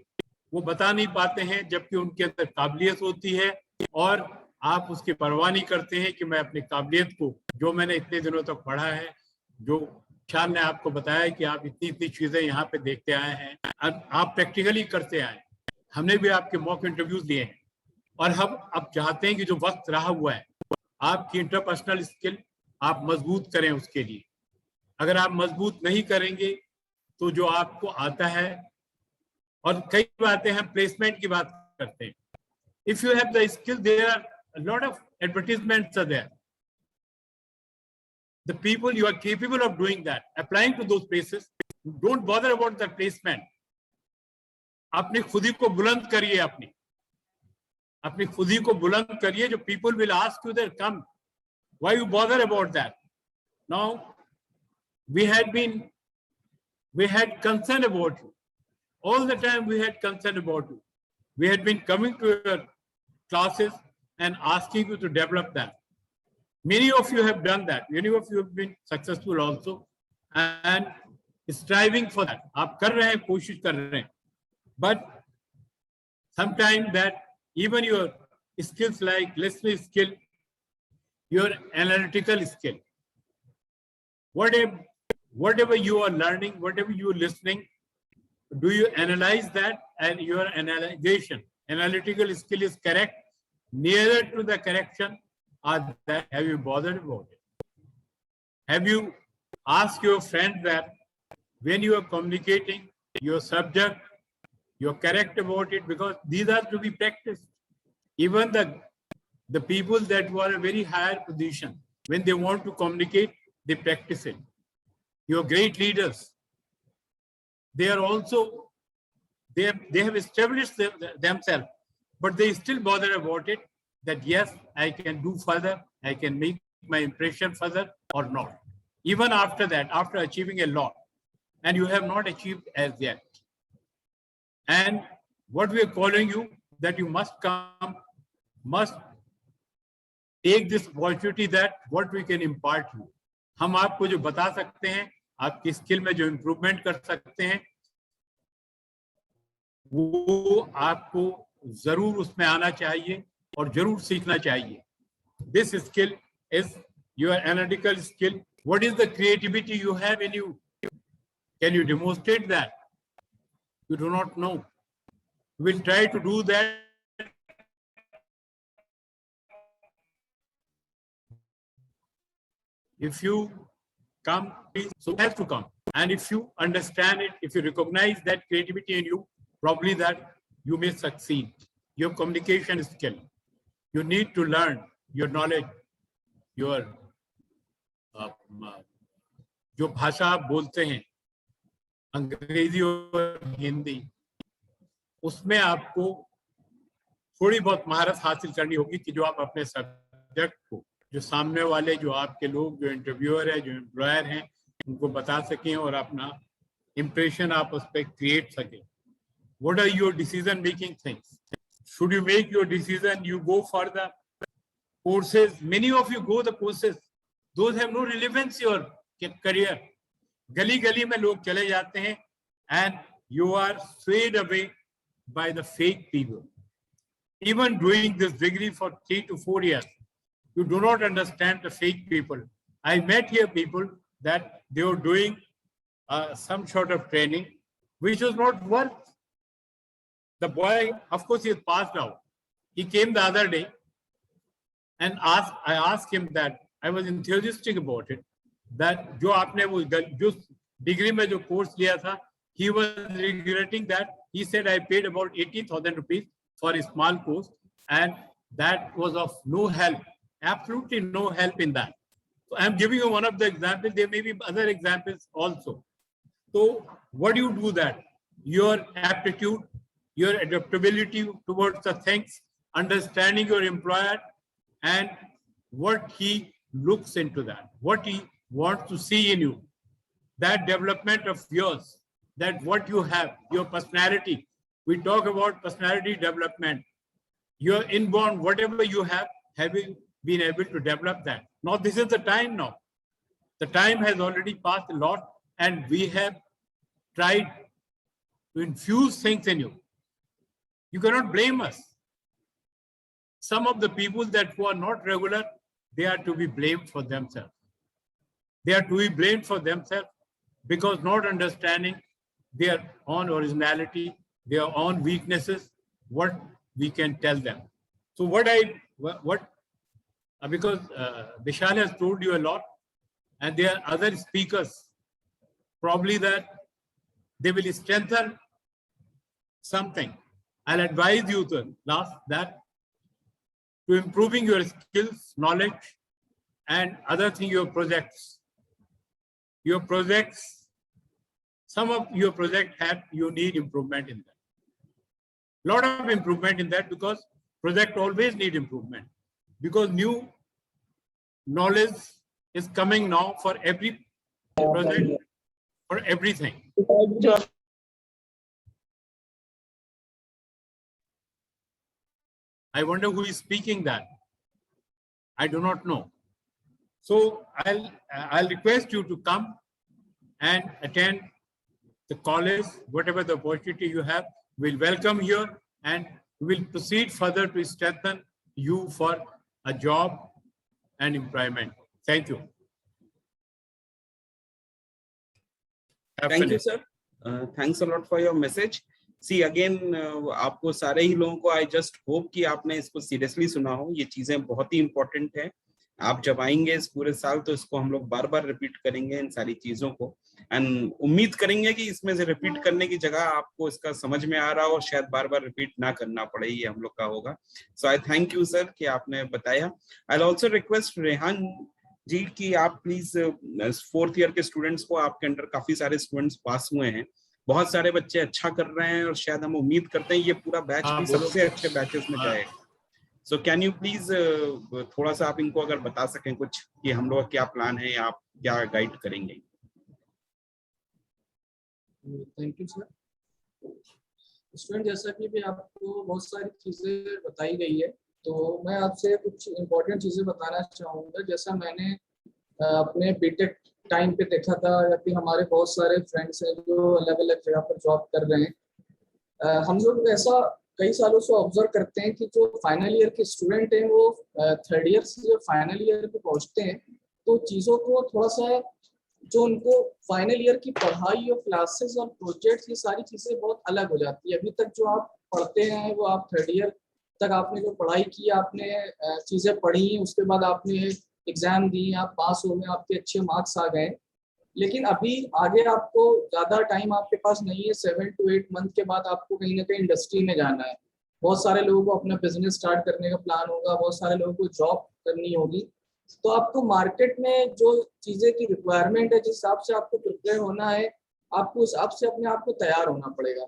वो बता नहीं पाते हैं जबकि उनके अंदर काबिलियत होती है और आप उसकी परवाह नहीं करते हैं कि मैं अपनी काबिलियत को जो मैंने इतने दिनों तक पढ़ा है, जो विशाल ने आपको बताया कि आप इतनी इतनी चीजें यहाँ पे देखते आए हैं, आप प्रैक्टिकली करते आए। हमने भी आपके मॉक इंटरव्यूज लिए हैं और हम अब चाहते हैं कि जो वक्त रहा हुआ है आपकी इंटरपर्सनल स्किल आप मजबूत करें उसके लिए। अगर आप मजबूत नहीं करेंगे तो जो आपको आता है, और कई बातें हम प्लेसमेंट की बात करते हैं, if you have the skill there are a lot of advertisements are there, the people you are capable of doing that, applying to those places, don't bother about the placement. अपनी खुदी को बुलंद करिए, अपनी खुदी को बुलंद करिए, जो people will ask you that come, why you bother about that. Now we had concern about you. All the time we had concern about you. We had been coming to your classes and asking you to develop that. Many of you have done that. Many of you have been successful also and striving for that. आप कर रहे हैं, कोशिश कर रहे हैं. But sometimes that even your skills like listening skill, your analytical skill, whatever you are learning, whatever you are listening, do you analyze that and your analytical skill is correct, nearer to the correction, or that have you bothered about it? Have you asked your friend that when you are communicating your subject, you're correct about it, because these are to be practiced. Even the people that were a very higher position, when they want to communicate, they practice it. Your great leaders, they are also, they have established themselves, but they still bother about it, that yes, I can do further, I can make my impression further or not. Even after that, after achieving a lot, and you have not achieved as yet. And what we are calling you, that you must come, must take this opportunity that what we can impart you. हम आपको जो बता सकते हैं, आपकी स्किल में जो इम्प्रूवमेंट कर सकते हैं, वो आपको जरूर उसमें आना चाहिए और जरूर सीखना चाहिए. This skill is your analytical skill. What is the creativity you have in you? Can you demonstrate that? You do not know. We'll try to do that. If you come, so you have to come. And if you understand it, if you recognize that creativity in you, probably that you may succeed. Your communication skill. You need to learn your knowledge, your जो भाषा आप बोलते हैं, अंग्रेजी और हिंदी, उसमें आपको थोड़ी बहुत महारत हासिल करनी होगी कि जो आप अपने सब्जेक्ट को, जो सामने वाले, जो आपके लोग, जो इंटरव्यूअर है, जो एम्प्लॉयर हैं, उनको बता सकें और अपना इम्प्रेशन आप उस पर क्रिएट सकें. What are your decision making things? Should you make your decision, you go for the courses. Many of you go the courses. Those have no relevance to your career. गली गली में लोग चले जाते हैं and you are swayed away by the fake people. Even doing this degree for 3 to 4 years, you do not understand the fake people. I met here people that they were doing some sort of training, which was not worth. The boy, of course, he is passed out. He came the other day and I asked him that I was enthusiastic about it, that जो आपने वो जो डिग्री में जो कोर्स लिया था, he was regretting that. He said I paid about 80,000 rupees for a small course, and that was of no help, absolutely no help in that. So I'm giving you one of the examples. There may be other examples also. So what do you do that? Your aptitude, your adaptability towards the things, understanding your employer, and what he looks into that, what he wants to see in you, that development of yours, that what you have, your personality. We talk about personality development. Your inborn, whatever you have, having been able to develop that. Now, this is the time now. The time has already passed a lot, and we have tried to infuse things in you. You cannot blame us. Some of the people that who are not regular, they are to be blamed for themselves. They are to be blamed for themselves because not understanding their own originality, their own weaknesses, what we can tell them. So because Vishal has told you a lot, and there are other speakers, probably that they will strengthen something. I'll advise you to improving your skills, knowledge, and other thing, your projects. Your projects, some of your project you need improvement in that. Lot of improvement in that, because project always need improvement, because new knowledge is coming now for every project, for everything. I wonder who is speaking that. I do not know. So I'll request you to come and attend the college, whatever the opportunity you have. We'll welcome here, and we'll proceed further to strengthen you for a job and employment. Thank you. Thank you, sir. Thanks a lot for your message. See again, आपको सारे ही लोगों को I just hope कि आपने इसको seriously सुना हो. ये चीजें बहुत ही important है. आप जब आएंगे इस पूरे साल तो इसको हम लोग बार बार रिपीट करेंगे इन सारी चीजों को, एंड उम्मीद करेंगे कि इसमें से रिपीट करने की जगह आपको इसका समझ में आ रहा हो और शायद बार बार रिपीट ना करना पड़े, ये हम लोग का होगा. सो आई थैंक यू सर कि आपने बताया. आई ऑल्सो रिक्वेस्ट रेहान जी कि आप प्लीज 4th ईयर के स्टूडेंट्स को, आपके अंडर काफी सारे स्टूडेंट्स पास हुए हैं, बहुत सारे बच्चे अच्छा कर रहे हैं और शायद हम उम्मीद करते हैं ये पूरा बैच भी सबसे अच्छे बैचेस में जाएगा. सो कैन यू प्लीज थोड़ा सा आप इनको अगर बता सकें कुछ कि हम लोग क्या प्लान है, आप क्या गाइड करेंगे. Thank you sir. स्टूडेंट, जैसा कि भी आपको बहुत सारी चीज़ें बताई गई है, तो मैं आपसे कुछ इम्पोर्टेंट चीज़ें बताना चाहूँगा. जैसा मैंने अपने बीटेक टाइम पे देखा था, या फिर हमारे बहुत सारे फ्रेंड्स हैं जो अलग अलग जगह पर जॉब कर रहे हैं. हम लोग ऐसा कई सालों से ऑब्जर्व करते हैं कि जो फाइनल ईयर के स्टूडेंट हैं वो 3rd ईयर से जब फाइनल ईयर पे पहुंचते हैं तो चीज़ों को थोड़ा सा, जो उनको फाइनल ईयर की पढ़ाई और क्लासेस और प्रोजेक्ट्स, ये सारी चीज़ें बहुत अलग हो जाती है. अभी तक जो आप पढ़ते हैं वो आप 3rd ईयर तक आपने जो पढ़ाई की, आपने चीज़ें पढ़ी, उसके बाद आपने एग्ज़ाम दी, आप पास हो गए, आपके अच्छे मार्क्स आ गए. लेकिन अभी आगे आपको ज़्यादा टाइम आपके पास नहीं है. 7 to 8 मंथ के बाद आपको कहीं ना कहीं इंडस्ट्री में जाना है. बहुत सारे लोगों को अपना बिजनेस स्टार्ट करने का प्लान होगा, बहुत सारे लोगों को जॉब करनी होगी. तो आपको मार्केट में जो चीज़ें की रिक्वायरमेंट है, जिस हिसाब से आपको प्रिपेयर होना है, आपको उस हिसाब से अपने आप को तैयार होना पड़ेगा.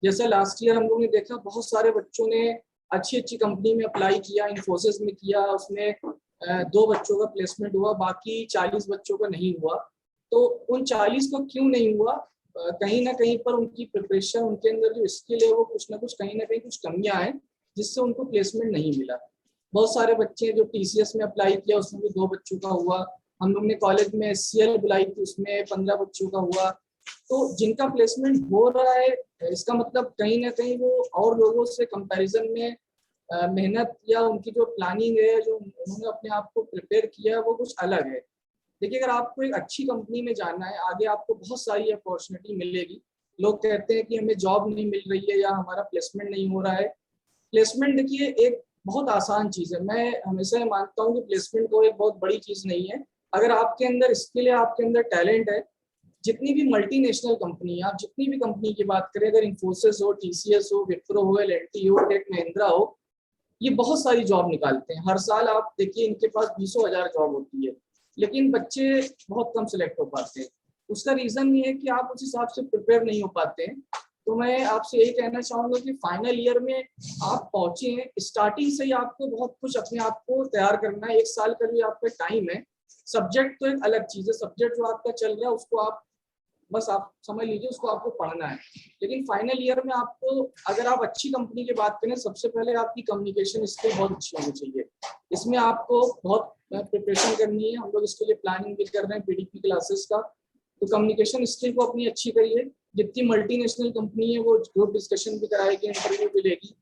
जैसे लास्ट ईयर हम लोगों ने देखा, बहुत सारे बच्चों ने अच्छी अच्छी कंपनी में अप्लाई किया, इन्फोसिस में किया, उसमें 2 बच्चों का प्लेसमेंट हुआ, बाकी 40 बच्चों का नहीं हुआ. तो उन 40 को क्यों नहीं हुआ? कहीं ना कहीं पर उनकी प्रिपरेशन, उनके अंदर जो स्किल है वो कुछ ना कुछ, कहीं ना कहीं कुछ कमियां हैं, जिससे उनको प्लेसमेंट नहीं मिला. बहुत सारे बच्चे जो TCS में अप्लाई किया, उसमें भी 2 बच्चों का हुआ. हम लोग ने कॉलेज में SCL बुलाई थी, उसमें 15 बच्चों का हुआ. तो जिनका प्लेसमेंट हो रहा है, इसका मतलब कहीं ना कहीं वो और लोगों से कंपैरिजन में मेहनत या उनकी जो प्लानिंग है, जो उन्होंने अपने आप को प्रिपेयर किया है, वो कुछ अलग है. देखिए, अगर आपको एक अच्छी कंपनी में जाना है, आगे आपको बहुत सारी अपॉर्चुनिटी मिलेगी. लोग कहते हैं कि हमें जॉब नहीं मिल रही है या हमारा प्लेसमेंट नहीं हो रहा है. प्लेसमेंट देखिए एक बहुत आसान चीज़ है। मैं हमेशा ये मानता हूँ कि प्लेसमेंट को एक बहुत बड़ी चीज़ नहीं है। अगर आपके अंदर स्किल है, आपके अंदर टैलेंट है, जितनी भी मल्टीनेशनल कंपनी, आप जितनी भी कंपनी की बात करें, अगर इन्फोसिस हो, टीसीएस हो, विप्रो हो, एल&टी हो, टेक महिंद्रा हो, ये बहुत सारी जॉब निकालते हैं। हर साल आप देखिए इनके पास 20,000 जॉब होती है, लेकिन बच्चे बहुत कम सिलेक्ट हो पाते हैं। उसका रीजन ये है कि आप उस हिसाब से प्रिपेयर नहीं हो पाते हैं। तो मैं आपसे यही कहना चाहूंगा कि फाइनल ईयर में आप पहुंचे हैं, स्टार्टिंग से ही आपको बहुत कुछ अपने आप को तैयार करना है। 1 साल का भी आपका टाइम है। सब्जेक्ट तो एक अलग चीज है, सब्जेक्ट जो आपका चल रहा है उसको आप बस आप समझ लीजिए, उसको आपको पढ़ना है। लेकिन फाइनल ईयर में आपको, अगर आप अच्छी कंपनी की बात करें, सबसे पहले आपकी कम्युनिकेशन स्किल बहुत अच्छी होनी चाहिए। इसमें आपको बहुत प्रिपरेशन करनी है। हम लोग इसके लिए प्लानिंग भी कर रहे हैं पीडीपी क्लासेस का। तो कम्युनिकेशन स्किल को अपनी अच्छी करिए। जितनी मल्टीनेशनल कंपनी है वो ग्रुप डिस्कशन भी कराएगी, इंटरव्यू भी लेगी।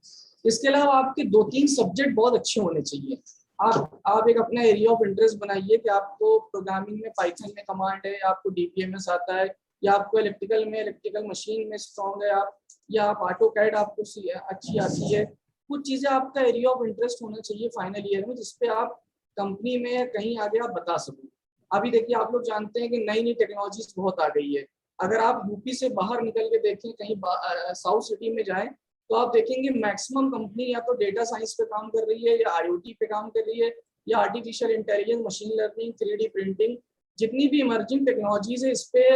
इसके अलावा आपके 2-3 सब्जेक्ट बहुत अच्छे होने चाहिए। आप एक अपना एरिया ऑफ इंटरेस्ट बनाइए कि आपको प्रोग्रामिंग में पाइथन में कमांड है, आपको डीबीएमएस आता है, या आपको इलेक्ट्रिकल मशीन में स्ट्रॉन्ग है आप, या आप ऑटो कैड आपको अच्छी आती है। कुछ चीजें आपका एरिया ऑफ इंटरेस्ट होना चाहिए फाइनल ईयर में, जिसपे आप कंपनी में कहीं आगे आप बता सको। अभी देखिए आप लोग जानते हैं कि नई नई टेक्नोलॉजीज बहुत आ गई है। अगर आप यूपी से बाहर निकल के देखें, कहीं साउथ सिटी में जाएं, तो आप देखेंगे मैक्सिमम कंपनी या तो डेटा साइंस पे काम कर रही है, या आईओटी पे काम कर रही है, या artificial intelligence, machine learning, 3D printing, जितनी भी इमर्जिंग टेक्नोलॉजीज है, इस पे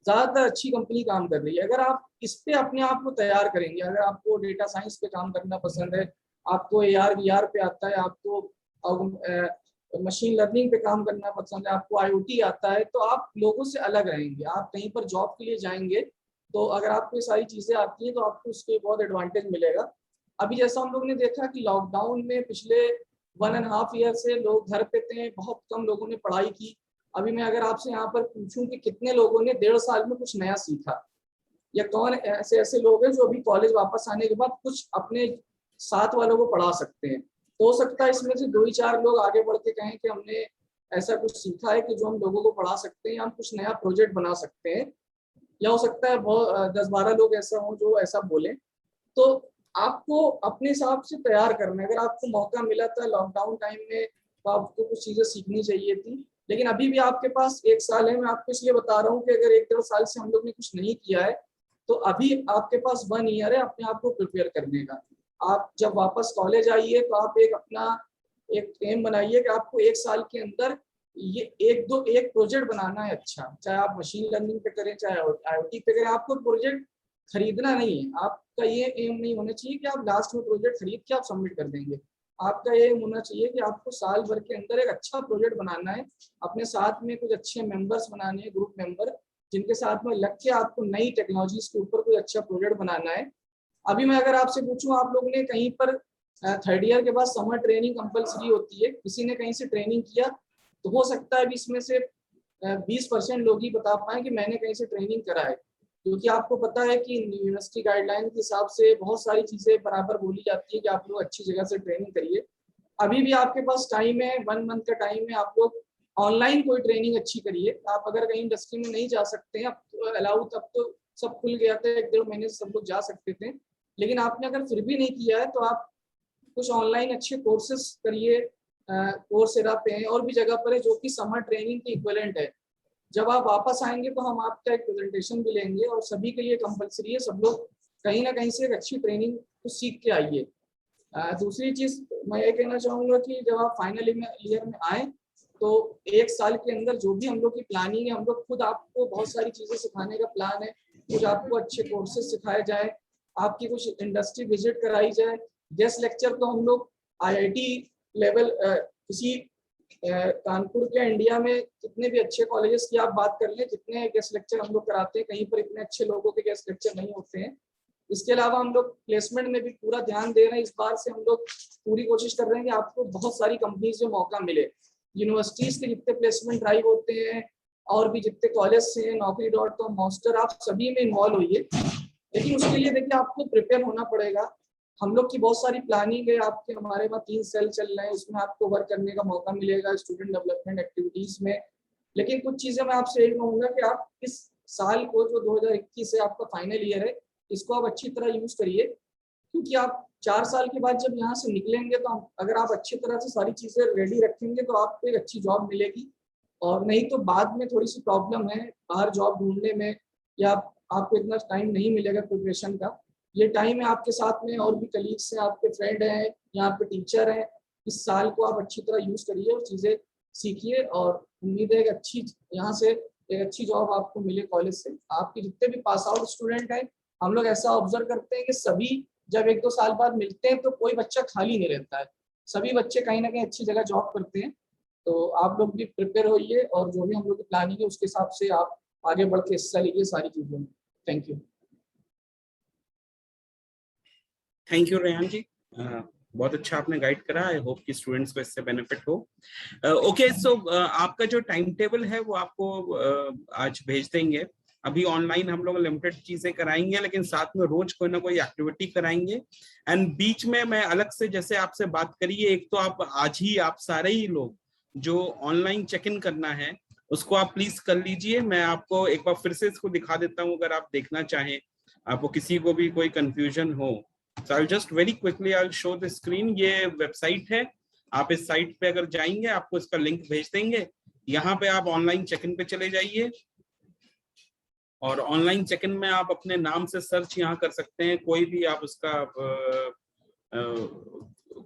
ज्यादातर अच्छी कंपनी काम कर रही है। अगर आप इस पे अपने आप को तैयार करेंगे, अगर आपको डेटा साइंस पे काम करना पसंद है, आपको AR VR पे आता है, आपको मशीन लर्निंग पे काम करना पसंद है, आपको IoT आता है, तो आप लोगों से अलग रहेंगे। आप कहीं पर जॉब के लिए जाएंगे, तो अगर आपको ये सारी चीजें आती हैं तो आपको उसके बहुत एडवांटेज मिलेगा। अभी जैसा हम लोग ने देखा कि लॉकडाउन में पिछले 1.5 ईयर से लोग घर पे थे, बहुत कम लोगों ने पढ़ाई की। अभी मैं अगर आपसे यहाँ पर पूछूं कि कितने लोगों ने 1.5 साल में कुछ नया सीखा, या कौन ऐसे ऐसे लोग हैं जो अभी कॉलेज वापस आने के बाद कुछ अपने साथ वालों को पढ़ा सकते हैं। तो हो सकता है इसमें से 2 ही 4 लोग आगे बढ़ के कहें कि हमने ऐसा कुछ सीखा है कि जो हम लोगों को पढ़ा सकते हैं, या हम कुछ नया प्रोजेक्ट बना सकते हैं। या हो सकता है बहुत 10-12 लोग ऐसा हो जो ऐसा बोले। तो आपको अपने हिसाब से तैयार करना है। अगर आपको मौका मिला था लॉकडाउन टाइम में, तो आपको कुछ चीजें सीखनी चाहिए थी। लेकिन अभी भी आपके पास 1 साल है। मैं आपको इसलिए बता रहा हूँ कि अगर 1-1.5 साल से हम लोग ने कुछ नहीं किया है, तो अभी आपके पास 1 ईयर है अपने आप को प्रिपेयर करने का। आप जब वापस कॉलेज आइए तो आप एक अपना एक एम बनाइए कि आपको 1 साल के अंदर ये एक प्रोजेक्ट बनाना है अच्छा। चाहे आप मशीन लर्निंग पे करें, चाहे IoT पे करें, आपको प्रोजेक्ट खरीदना नहीं है। आपका ये एम नहीं होना चाहिए कि आप लास्ट में प्रोजेक्ट खरीद के आप सबमिट कर देंगे। आपका ये एम होना चाहिए कि आपको साल भर के अंदर एक अच्छा प्रोजेक्ट बनाना है, अपने साथ में कुछ अच्छे मेंबर्स बनाने हैं, ग्रुप मेंबर, जिनके साथ में लग के आपको नई टेक्नोलॉजीज के ऊपर कोई अच्छा प्रोजेक्ट बनाना है। अभी मैं अगर आपसे पूछूं, आप लोग ने कहीं पर 3rd ईयर के बाद समर ट्रेनिंग कंपलसरी होती है, किसी ने कहीं से ट्रेनिंग किया, तो हो सकता है अभी इसमें से 20% लोग ही बता पाए कि मैंने कहीं से ट्रेनिंग करा है। क्योंकि आपको पता है कि यूनिवर्सिटी गाइडलाइन के हिसाब से बहुत सारी चीजें बराबर बोली जाती है कि आप लोग अच्छी जगह से ट्रेनिंग करिए। अभी भी आपके पास टाइम है, 1 मंथ का टाइम है। आप लोग ऑनलाइन कोई ट्रेनिंग अच्छी करिए। आप अगर कहीं इंडस्ट्री में नहीं जा सकते हैं, अब तो अलाउ, तब तो सब खुल गया था, 1-1.5 महीने से सब लोग जा सकते थे। लेकिन आपने अगर फिर भी नहीं किया है, तो आप कुछ ऑनलाइन अच्छे कोर्सेज करिए। कोर्सेरा पे हैं, और भी जगह पर है, जो कि समर ट्रेनिंग की इक्विवेलेंट है। जब आप वापस आएंगे तो हम आपका एक प्रेजेंटेशन भी लेंगे, और सभी के लिए कंपलसरी है, सब लोग कहीं ना कहीं से एक अच्छी ट्रेनिंग को सीख के आइए। दूसरी चीज मैं ये कहना चाहूंगा कि जब आप फाइनल ईयर में आए, तो 1 साल के अंदर जो भी हम लोग की प्लानिंग है, हम लोग खुद आपको बहुत सारी चीजें सिखाने का प्लान है। कुछ आपको अच्छे कोर्सेज सिखाए जाए, आपकी कुछ इंडस्ट्री विजिट कराई जाए। गेस्ट लेक्चर तो हम लोग IIT लेवल, किसी कानपुर के इंडिया में जितने भी अच्छे कॉलेजेस की आप बात कर लें, जितने गेस्ट लेक्चर हम लोग कराते हैं, कहीं पर इतने अच्छे लोगों के गेस्ट लेक्चर नहीं होते हैं। इसके अलावा हम लोग प्लेसमेंट में भी पूरा ध्यान दे रहे हैं। इस बार से हम लोग पूरी कोशिश कर रहे हैं कि आपको बहुत सारी कंपनीज में मौका मिले। यूनिवर्सिटीज के जितने प्लेसमेंट ड्राइव होते हैं, और भी जितने कॉलेज से, Naukri.com, मॉन्स्टर, आप सभी में इन्वॉल्व होइए। लेकिन उसके लिए देखिए आपको प्रिपेयर होना पड़ेगा। हम लोग की बहुत सारी प्लानिंग है। आपके हमारे वहाँ 3 सेल चल रहे हैं, उसमें आपको वर्क करने का मौका मिलेगा स्टूडेंट डेवलपमेंट एक्टिविटीज में। लेकिन कुछ चीजें मैं आपसे यही कहूँगा कि आप इस साल को, जो 2021 से आपका फाइनल ईयर है, इसको आप अच्छी तरह यूज करिए। क्योंकि आप 4 साल के बाद जब यहाँ से निकलेंगे तो अगर आप अच्छी तरह से सारी चीजें रेडी रखेंगे तो आपको एक अच्छी जॉब मिलेगी, और नहीं तो बाद में थोड़ी सी प्रॉब्लम है बाहर जॉब ढूंढने में, या आपको इतना टाइम नहीं मिलेगा प्रिपरेशन का। ये टाइम है आपके साथ में और भी कलीग्स हैं, आपके फ्रेंड हैं, यहाँ पे टीचर हैं। इस साल को आप अच्छी तरह यूज करिए और चीजें सीखिए, और उम्मीद है कि यहाँ से एक अच्छी जॉब आपको मिले कॉलेज से। आपके जितने भी पास आउट स्टूडेंट हैं, हम लोग ऐसा ऑब्जर्व करते हैं कि सभी जब 1-2 साल बाद मिलते हैं तो कोई बच्चा खाली नहीं रहता है, सभी बच्चे कहीं ना कहीं अच्छी जगह जॉब करते हैं। तो आप लोग भी प्रिपेयर होइए, और जो भी हम लोग की प्लानिंग है उसके हिसाब से आप आगे बढ़ के हिस्सा लीजिए सारी चीजों में। Thank you. Thank you Rehan ji, बहुत अच्छा आपने गाइड करा। आई होप कि स्टूडेंट्स को इससे बेनिफिट हो। ओके, सो आपका जो टाइम टेबल है वो आपको आज भेज देंगे। अभी ऑनलाइन हम लोग लिमिटेड चीजें कराएंगे, लेकिन साथ में रोज कोई ना कोई एक्टिविटी कराएंगे। एंड बीच में मैं अलग से जैसे आपसे बात करिए, एक तो आप आज ही आप सारे ही लोग जो ऑनलाइन चेक इन करना है उसको आप प्लीज कर लीजिए। मैं आपको एक बार फिर से इसको दिखा देता हूँ, अगर आप देखना चाहें, आपको किसी को भी कोई कंफ्यूजन हो। So I'll just very quickly I'll show the screen। ये वेबसाइट है, आप इस साइट पे अगर जाएंगे आपको इसका लिंक भेज देंगे। यहाँ पे आप ऑनलाइन चेक इन पे चले जाइए, और ऑनलाइन चेक इन में आप अपने नाम से सर्च यहाँ कर सकते हैं। कोई भी आप उसका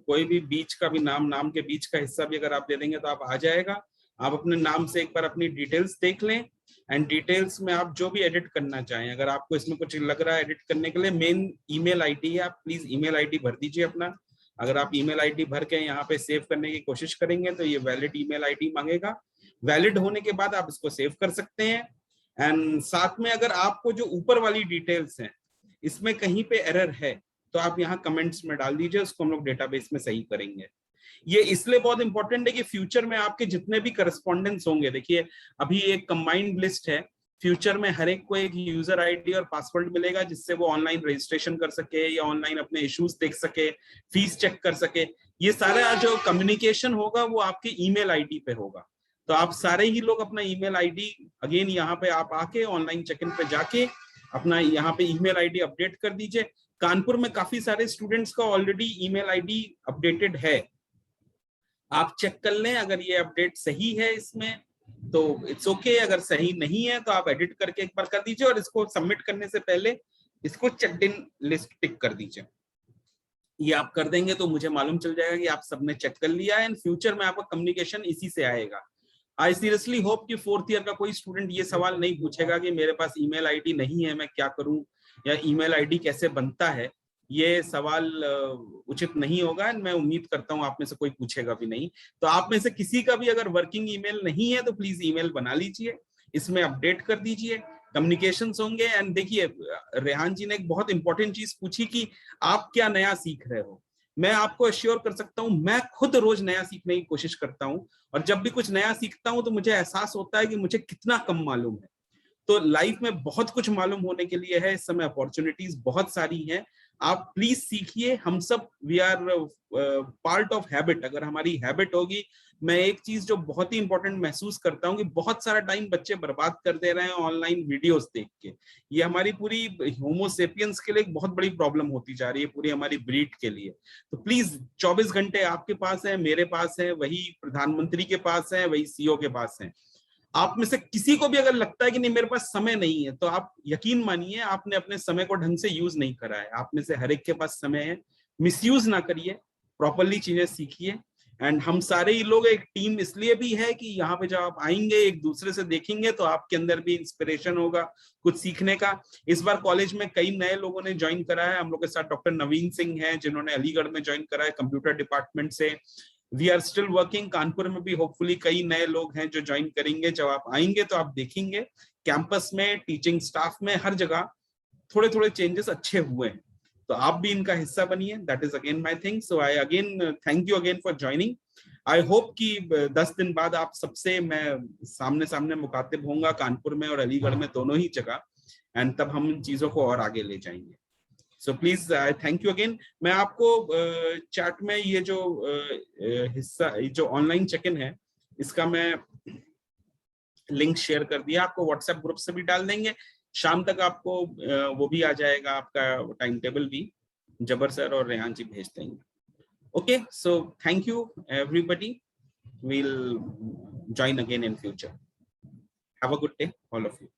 कोई भी बीच का भी नाम के बीच का हिस्सा भी अगर आप दे देंगे तो आप आ जाएगा। आप अपने नाम से एक बार अपनी डिटेल्स देख लें, एंड डिटेल्स में आप जो भी एडिट करना चाहें, अगर आपको इसमें कुछ लग रहा है एडिट करने के लिए, मेन ईमेल आईडी है, आप प्लीज ईमेल आईडी भर दीजिए अपना। अगर आप ईमेल आईडी भर के यहाँ पे सेव करने की कोशिश करेंगे तो ये वैलिड ईमेल आईडी मांगेगा। वैलिड होने के बाद आप इसको सेव कर सकते हैं। एंड साथ में अगर आपको जो ऊपर वाली डिटेल्स हैं इसमें कहीं पे एरर है तो आप यहाँ कमेंट्स में डाल दीजिए, उसको हम लोग डेटाबेस में सही करेंगे। ये इसलिए बहुत इंपॉर्टेंट है कि फ्यूचर में आपके जितने भी करस्पॉन्डेंस होंगे, देखिए अभी एक कंबाइंड लिस्ट है, फ्यूचर में हर एक को एक यूजर आईडी और पासवर्ड मिलेगा जिससे वो ऑनलाइन रजिस्ट्रेशन कर सके या ऑनलाइन अपने इश्यूज देख सके, फीस चेक कर सके। ये सारा जो कम्युनिकेशन होगा वो आपके ईमेल आईडी पे होगा। तो आप सारे ही लोग अपना ईमेल आईडी, अगेन यहाँ पे आप आके ऑनलाइन चेक इन पे जाके अपना यहाँ पे ईमेल आईडी अपडेट कर दीजिए। कानपुर में काफी सारे स्टूडेंट्स का ऑलरेडी ईमेल आईडी अपडेटेड है, आप चेक कर लें। अगर ये अपडेट सही है इसमें तो इट्स ओके, अगर सही नहीं है तो आप एडिट करके एक बार कर दीजिए, और इसको सबमिट करने से पहले इसको चेक्ड इन लिस्ट टिक कर दीजिए। ये आप कर देंगे तो मुझे मालूम चल जाएगा कि आप सबने चेक कर लिया है, एंड फ्यूचर में आपका कम्युनिकेशन इसी से आएगा। आई सीरियसली होप कि 4th ईयर का कोई स्टूडेंट ये सवाल नहीं पूछेगा कि मेरे पास ईमेल आईडी नहीं है, मैं क्या करूं, या ईमेल आईडी कैसे बनता है। ये सवाल उचित नहीं होगा, एंड मैं उम्मीद करता हूं आप में से कोई पूछेगा भी नहीं। तो आप में से किसी का भी अगर वर्किंग ईमेल नहीं है तो प्लीज ईमेल बना लीजिए, इसमें अपडेट कर दीजिए, कम्युनिकेशंस होंगे। एंड देखिए रेहान जी ने एक बहुत इंपॉर्टेंट चीज पूछी कि आप क्या नया सीख रहे हो। मैं आपको अश्योर कर सकता हूं, मैं खुद रोज नया सीखने की कोशिश करता हूं, और जब भी कुछ नया सीखता हूं तो मुझे एहसास होता है कि मुझे कितना कम मालूम है। तो लाइफ में बहुत कुछ मालूम होने के लिए है, इस समय अपॉर्चुनिटीज बहुत सारी हैं। आप प्लीज सीखिए, हम सब we are part of habit. अगर हमारी हैबिट होगी, मैं एक चीज जो बहुत ही इंपॉर्टेंट महसूस करता हूँ कि बहुत सारा टाइम बच्चे बर्बाद कर दे रहे हैं ऑनलाइन वीडियोस देख के। ये हमारी पूरी होमोसेपियंस के लिए एक बहुत बड़ी प्रॉब्लम होती जा रही है, पूरी हमारी ब्रीड के लिए। तो प्लीज 24 घंटे आपके पास है, मेरे पास है, वही प्रधानमंत्री के पास है, वही सीईओ के पास है। आप में से किसी को भी अगर लगता है कि नहीं मेरे पास समय नहीं है, तो आप यकीन मानिए आपने अपने समय को ढंग से यूज नहीं करा है। आप में से हर एक के पास समय है, मिसयूज ना करिए, प्रॉपरली चीजें सीखिए। एंड हम सारे ही लोग एक टीम इसलिए भी है कि यहाँ पे जब आप आएंगे एक दूसरे से देखेंगे तो आपके अंदर भी इंस्पिरेशन होगा कुछ सीखने का। इस बार कॉलेज में कई नए लोगों ने ज्वाइन करा है, हम लोग के साथ डॉक्टर नवीन सिंह हैं जिन्होंने अलीगढ़ में ज्वाइन करा है कंप्यूटर डिपार्टमेंट से। We are still working, Kanpur में भी होपफुली कई नए लोग हैं जो ज्वाइन करेंगे। जब आप आएंगे तो आप देखेंगे कैंपस में, टीचिंग स्टाफ में, हर जगह थोड़े थोड़े चेंजेस अच्छे हुए हैं। तो आप भी इनका हिस्सा बनिए, that is again my thing. So I again thank you again for joining. I hope कि 10 दिन बाद आप सबसे मैं सामने सामने मुखातिब होऊंगा, कानपुर में और अलीगढ़ में, दोनों ही जगह, एंड तब हम इन चीजों को और आगे ले जाएंगे। So please I thank you again. मैं आपको चैट में ये जो हिस्सा, जो ऑनलाइन चेक इन है, इसका मैं लिंक शेयर कर दिया, आपको व्हाट्सएप ग्रुप से भी डाल देंगे। शाम तक आपको वो भी आ जाएगा, आपका टाइम टेबल भी। जबर सर और रेहान जी भेज देंगे. Okay, so thank you everybody. We'll join again in future. Have a good day, all of you.